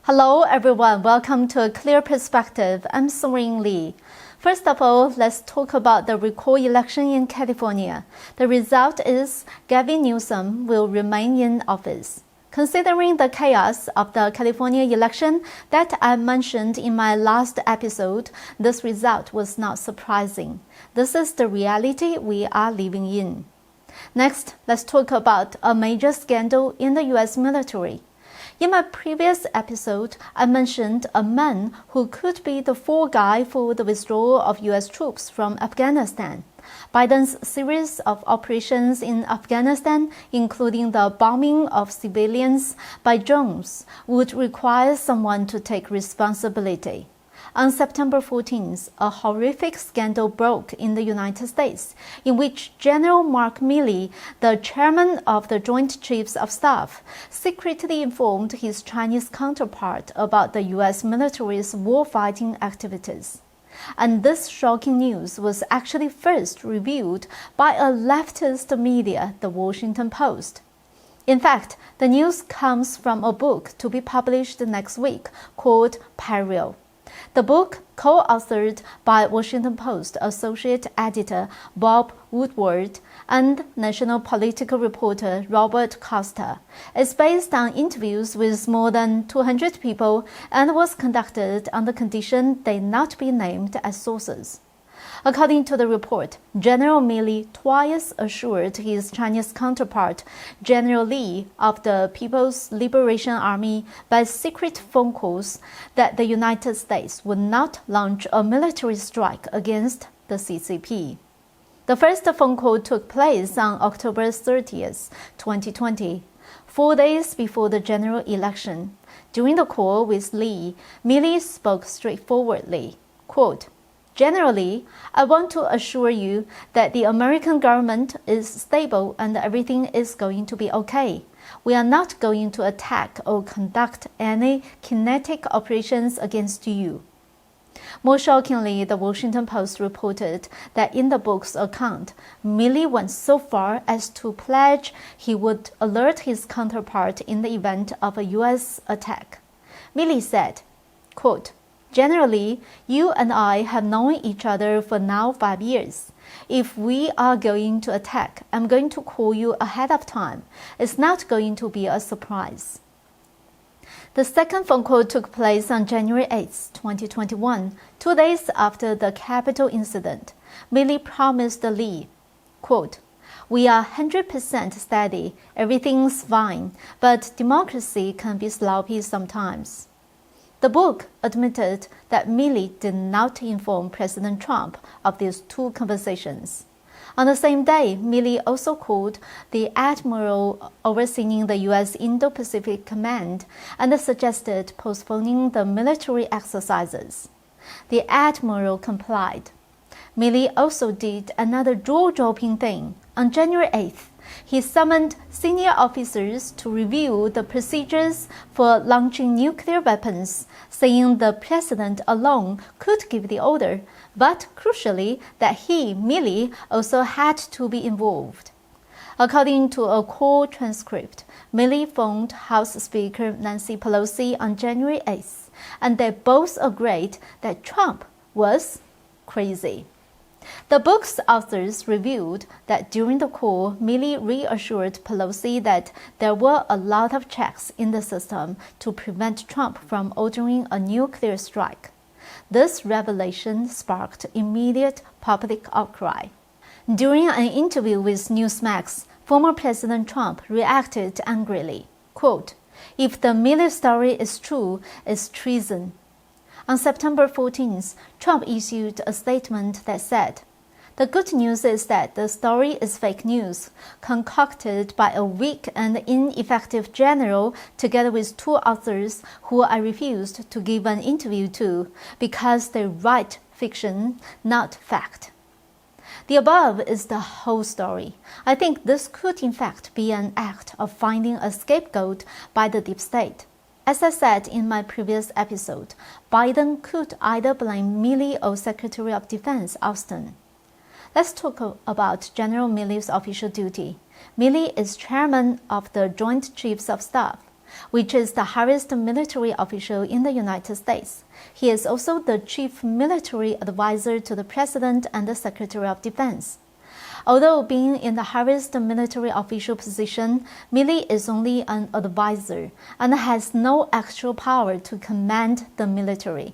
Hello everyone, welcome to A Clear Perspective. I'm Serene. First of all, let's talk about the recall election in California. The result is Gavin Newsom will remain in office. Considering the chaos of the California election that I mentioned in my last episode, this result was not surprising. This is the reality we are living in. Next, let's talk about a major scandal in the U.S. military. In my previous episode, I mentioned a man who could be the fall guy for the withdrawal of U.S. troops from Afghanistan. Biden's series of operations in Afghanistan, including the bombing of civilians by drones, would require someone to take responsibility. On September 14th, a horrific scandal broke in the United States, in which General Milley, the chairman of the Joint Chiefs of Staff, secretly informed his Chinese counterpart about the U.S. military's warfighting activities. And this shocking news was actually first revealed by a leftist media, the Washington Post. In fact, the news comes from a book to be published next week called Peril. The book, co-authored by Washington Post associate editor Bob Woodward and national political reporter Robert Costa, is based on interviews with more than 200 people and was conducted on the condition they not be named as sources. According to the report, General Milley twice assured his Chinese counterpart, General Lee of the People's Liberation Army, by secret phone calls that the United States would not launch a military strike against the CCP. The first phone call took place on October 30th, 2020, 4 days before the general election. During the call with Lee, Milley spoke straightforwardly, quote, "Generally, I want to assure you that the American government is stable and everything is going to be okay. We are not going to attack or conduct any kinetic operations against you." More shockingly, the Washington Post reported that in the book's account, Milley went so far as to pledge he would alert his counterpart in the event of a U.S. attack. Milley said, quote, "Generally, you and I have known each other for now 5 years. If we are going to attack, I'm going to call you ahead of time. It's not going to be a surprise." The second phone call took place on January 8, 2021, 2 days after the Capitol incident. Milley promised Lee, quote, "We are 100% steady, everything's fine, but democracy can be sloppy sometimes." The book admitted that Milley did not inform President Trump of these two conversations. On the same day, Milley also called the admiral overseeing the U.S. Indo-Pacific Command and suggested postponing the military exercises. The admiral complied. Milley also did another jaw-dropping thing. On January 8th, he summoned senior officers to review the procedures for launching nuclear weapons, saying the president alone could give the order, but crucially that he, Milley, also had to be involved. According to a call transcript, Milley phoned House Speaker Nancy Pelosi on January 8th, and they both agreed that Trump was crazy. The book's authors revealed that during the call, Milley reassured Pelosi that there were a lot of checks in the system to prevent Trump from ordering a nuclear strike. This revelation sparked immediate public outcry. During an interview with Newsmax, former President Trump reacted angrily, quote, "If the Milley story is true, it's treason." On September 14th, Trump issued a statement that said, "The good news is that the story is fake news, concocted by a weak and ineffective general together with two authors who I refused to give an interview to because they write fiction, not fact." The above is the whole story. I think this could in fact be an act of finding a scapegoat by the deep state. As I said in my previous episode, Biden could either blame Milley or Secretary of Defense Austin. Let's talk about General Milley's official duty. Milley is chairman of the Joint Chiefs of Staff. which is the highest military official in the United States. He is also the chief military advisor to the President and the Secretary of Defense. Although being in the highest military official position, Milley is only an advisor and has no actual power to command the military.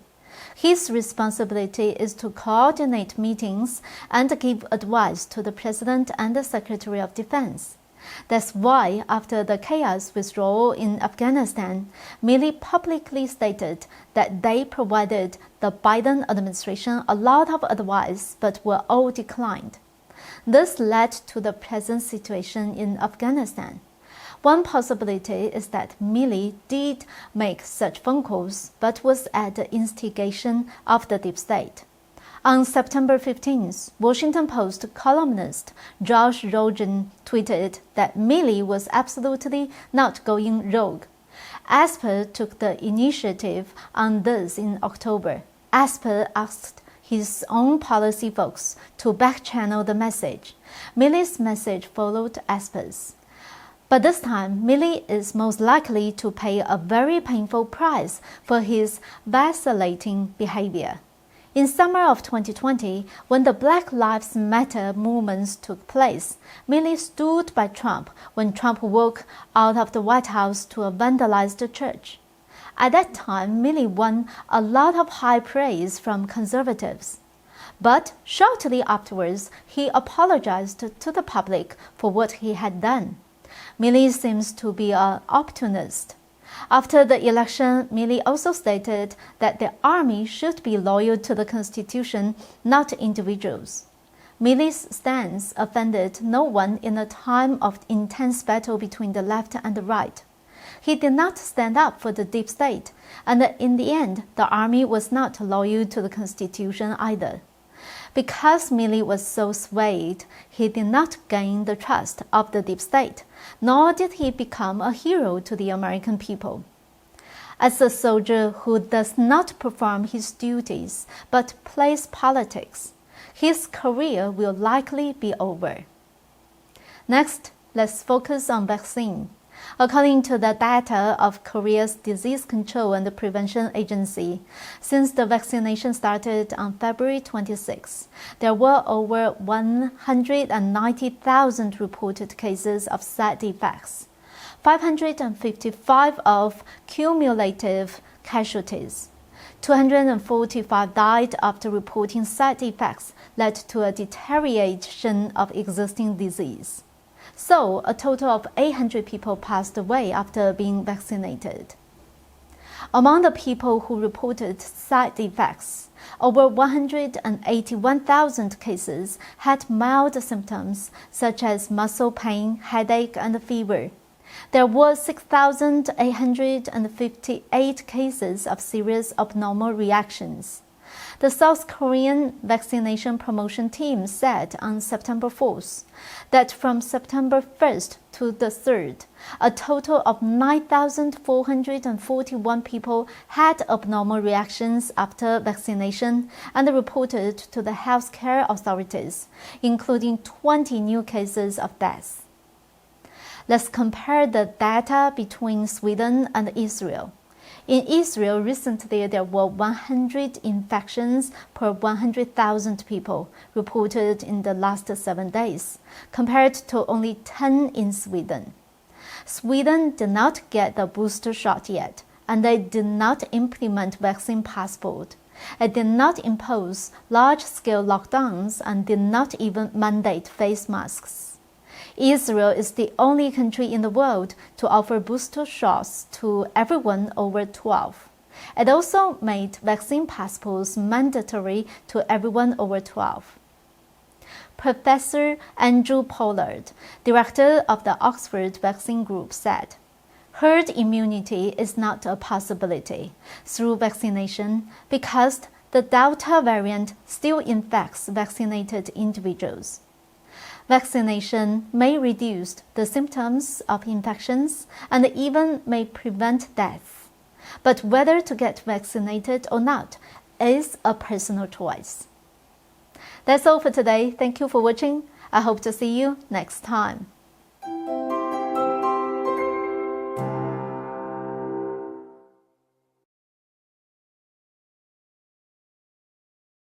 His responsibility is to coordinate meetings and give advice to the President and the Secretary of Defense. That's why, after the chaos withdrawal in Afghanistan, Milley publicly stated that they provided the Biden administration a lot of advice but were all declined. This led to the present situation in Afghanistan. One possibility is that Milley did make such phone calls, but was at the instigation of the deep state. On September 15th, Washington Post columnist Josh Rogan tweeted that Milley was absolutely not going rogue. Esper took the initiative on this in October. Esper asked his own policy folks to back-channel the message. Milley's message followed Esper's. But this time, Milley is most likely to pay a very painful price for his vacillating behavior. In summer of 2020, when the Black Lives Matter movements took place, Milley stood by Trump when Trump walked out of the White House to a vandalized church. At that time, Milley won a lot of high praise from conservatives. But shortly afterwards, he apologized to the public for what he had done. Milley seems to be an opportunist. After the election, Milley also stated that the army should be loyal to the Constitution, not individuals. Milley's stance offended no one in a time of intense battle between the left and the right. He did not stand up for the deep state, and in the end, the army was not loyal to the Constitution either. Because Milley was so swayed, he did not gain the trust of the deep state, nor did he become a hero to the American people. As a soldier who does not perform his duties but plays politics, his career will likely be over. Next, let's focus on vaccine. According to the data of Korea's Disease Control and Prevention Agency, since the vaccination started on February 26, there were over 190,000 reported cases of side effects, 555 of cumulative casualties. 245 died after reporting side effects led to a deterioration of existing disease. So, a total of 800 people passed away after being vaccinated. Among the people who reported side effects, over 181,000 cases had mild symptoms such as muscle pain, headache, and fever. There were 6,858 cases of serious abnormal reactions. The South Korean vaccination promotion team said on September 4th that from September 1st to the 3rd, a total of 9,441 people had abnormal reactions after vaccination and reported to the healthcare authorities, including 20 new cases of deaths. Let's compare the data between Sweden and Israel. In Israel, recently there were 100 infections per 100,000 people reported in the last 7 days, compared to only 10 in Sweden. Sweden did not get the booster shot yet, and they did not implement vaccine passport. It did not impose large-scale lockdowns and did not even mandate face masks. Israel is the only country in the world to offer booster shots to everyone over 12. It also made vaccine passports mandatory to everyone over 12. Professor Andrew Pollard, director of the Oxford Vaccine Group, said, "Herd immunity is not a possibility through vaccination because the Delta variant still infects vaccinated individuals. Vaccination may reduce the symptoms of infections and even may prevent death. But whether to get vaccinated or not is a personal choice." That's all for today. Thank you for watching. I hope to see you next time.